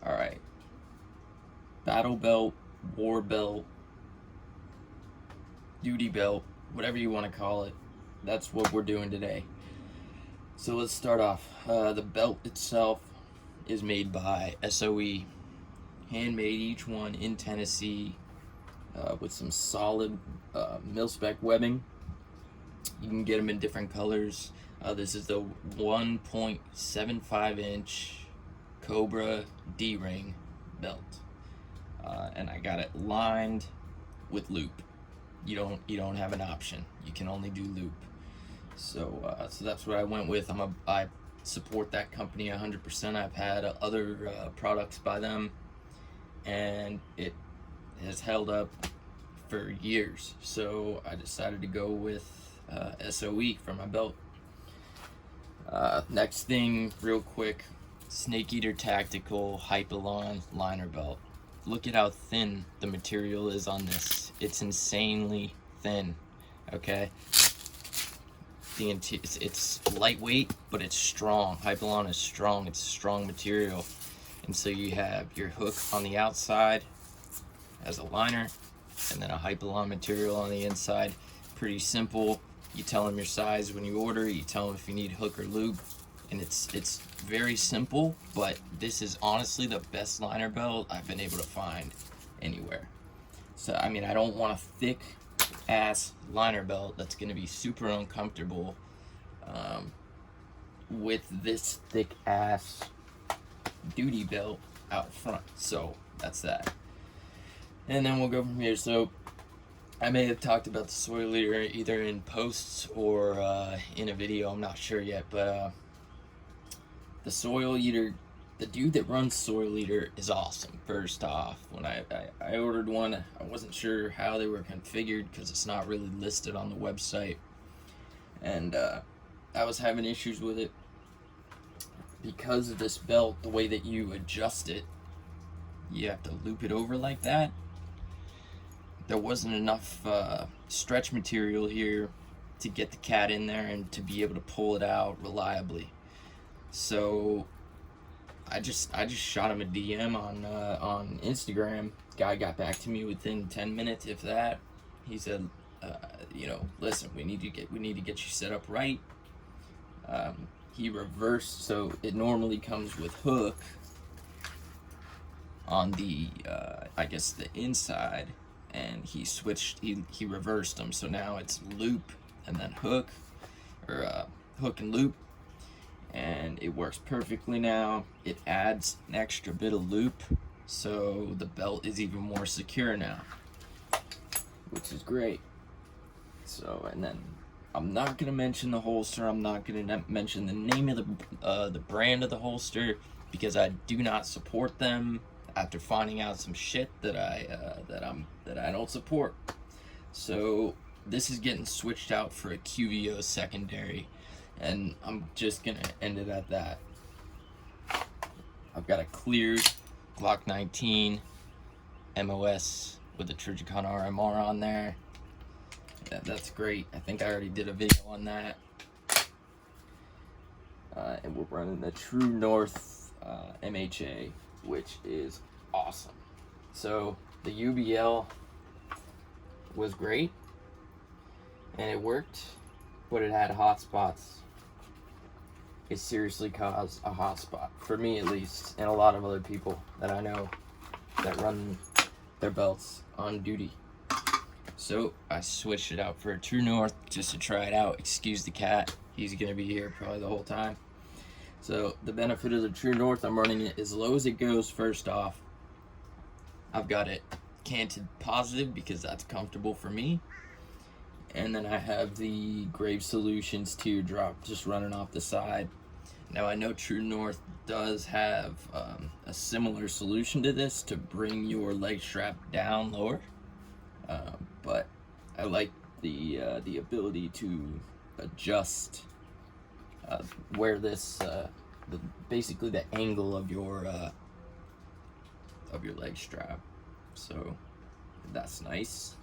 Alright. Battle belt, war belt, duty belt, whatever you want to call it. That's what we're doing today. So let's start off. The belt itself is made by SOE. Handmade, each one in Tennessee, with some solid mil-spec webbing. You can get them in different colors. This is the 1.75 inch Cobra D-ring belt, and I got it lined with loop. You don't have an option. You can only do loop. So that's what I went with. I support that company 100%. I've had other products by them, and it has held up for years. So I decided to go with SOE for my belt. Next thing, real quick, SOE Tactical Hypalon liner belt. Look at how thin the material is on this. It's insanely thin. Okay. It's lightweight, but it's strong. Hypalon is strong. It's a strong material. And so you have your hook on the outside as a liner, and then a Hypalon material on the inside. Pretty simple. You tell them your size when you order. You tell them if you need hook or loop, and it's very simple. But this is honestly the best liner belt I've been able to find anywhere. So I mean, I don't want a thick ass liner belt that's going to be super uncomfortable with this thick ass duty belt out front. So that's that, and then we'll go from here. So I may have talked about the Soileater either in posts or in a video, I'm not sure yet, but the Soileater, the dude that runs Soileater is awesome. First off, when I ordered one, I wasn't sure how they were configured because it's not really listed on the website, and I was having issues with it because of this belt. The way that you adjust it, you have to loop it over like that. There wasn't enough stretch material here to get the cat in there and to be able to pull it out reliably. So I just shot him a DM on Instagram. Guy got back to me within 10 minutes, if that. He said, listen, we need to get you set up right. He reversed, so it normally comes with hook on the I guess the inside, and he switched. He reversed them, so now it's loop and then hook, or hook and loop. And it works perfectly now. It adds an extra bit of loop, so the belt is even more secure now, which is great. So, and then I'm not gonna mention the holster. I'm not gonna mention the name of the brand of the holster, because I do not support them after finding out some shit that I don't support. So this is getting switched out for a QVO secondary, and I'm just gonna end it at that. I've got a cleared Glock 19 MOS with a Tourniquet RMR on there. Yeah, that's great. I think I already did a video on that. And we're running the True North MHA, which is awesome. So the UBL was great, and it worked, but it had hot spots. It seriously caused a hot spot, for me at least, and a lot of other people that I know that run their belts on duty. So I switched it out for a True North just to try it out. Excuse the cat, he's gonna be here probably the whole time. So the benefit of the True North, I'm running it as low as it goes. First off, I've got it canted positive because that's comfortable for me. And then I have the Grave Solutions Teardrop just running off the side. Now I know True North does have a similar solution to this to bring your leg strap down lower, but I like the ability to adjust where this basically the angle of your leg strap. So that's nice.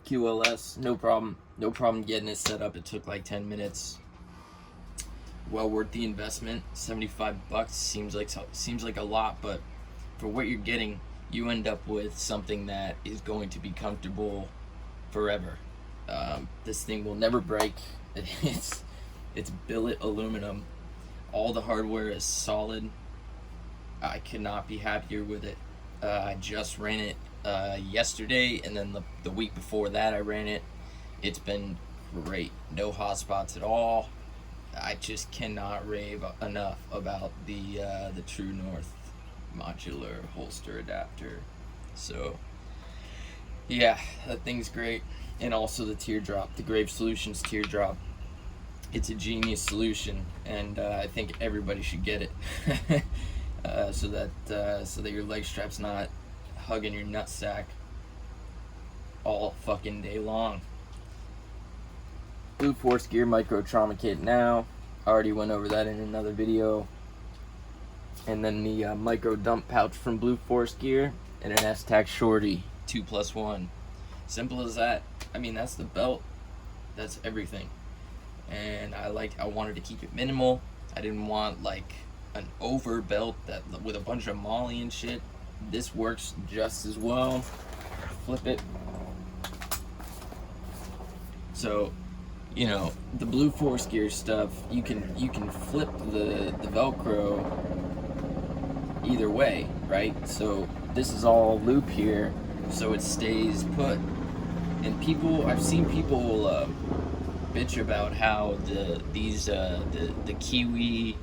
QLS, no problem getting it set up. It took like 10 minutes. Well worth the investment. $75 seems like a lot, but for what you're getting, you end up with something that is going to be comfortable forever. This thing will never break. It's billet aluminum. All the hardware is solid. I could not be happier with it. I just ran it yesterday, and then the week before that I ran it. It's been great. No hot spots at all. I just cannot rave enough about the True North modular holster adapter. So yeah, that thing's great. And also the Teardrop, the Grave Solutions Teardrop. It's a genius solution, and I think everybody should get it. So that your leg strap's not hugging your nutsack all fucking day long. Blue Force Gear Micro Trauma Kit now. I already went over that in another video. And then the micro dump pouch from Blue Force Gear and an esstac Shorty 2+1. Simple as that. I mean, that's the belt. That's everything. And I wanted to keep it minimal. I didn't want like an over belt that with a bunch of molly and shit. This works just as well. Flip it. So, you know, the Blue Force Gear stuff, you can flip the Velcro either way, right? So this is all loop here, so it stays put. And I've seen people bitch about how the KYWI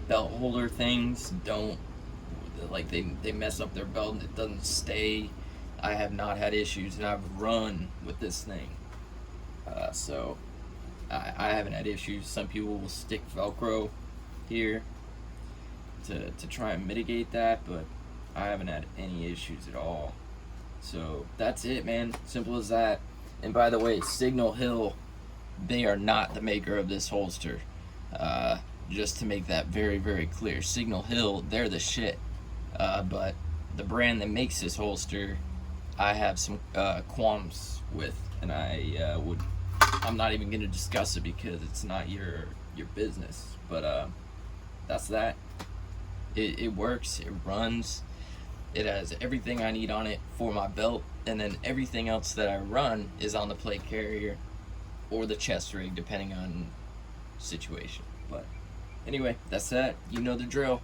belt holder things don't, like, they mess up their belt and it doesn't stay. I have not had issues, and I've run with this thing, so I haven't had issues. Some people will stick Velcro here to try and mitigate that, but I haven't had any issues at all. So that's it, man. Simple as that. And by the way, Signal Hill, they are not the maker of this holster. Just to make that very, very clear. Signal Hill, they're the shit. But the brand that makes this holster, I have some qualms with, and I'm not even gonna discuss it because it's not your business. But that's that. It works, it runs, it has everything I need on it for my belt, and then everything else that I run is on the plate carrier or the chest rig, depending on situation. But anyway, that's that. You know the drill.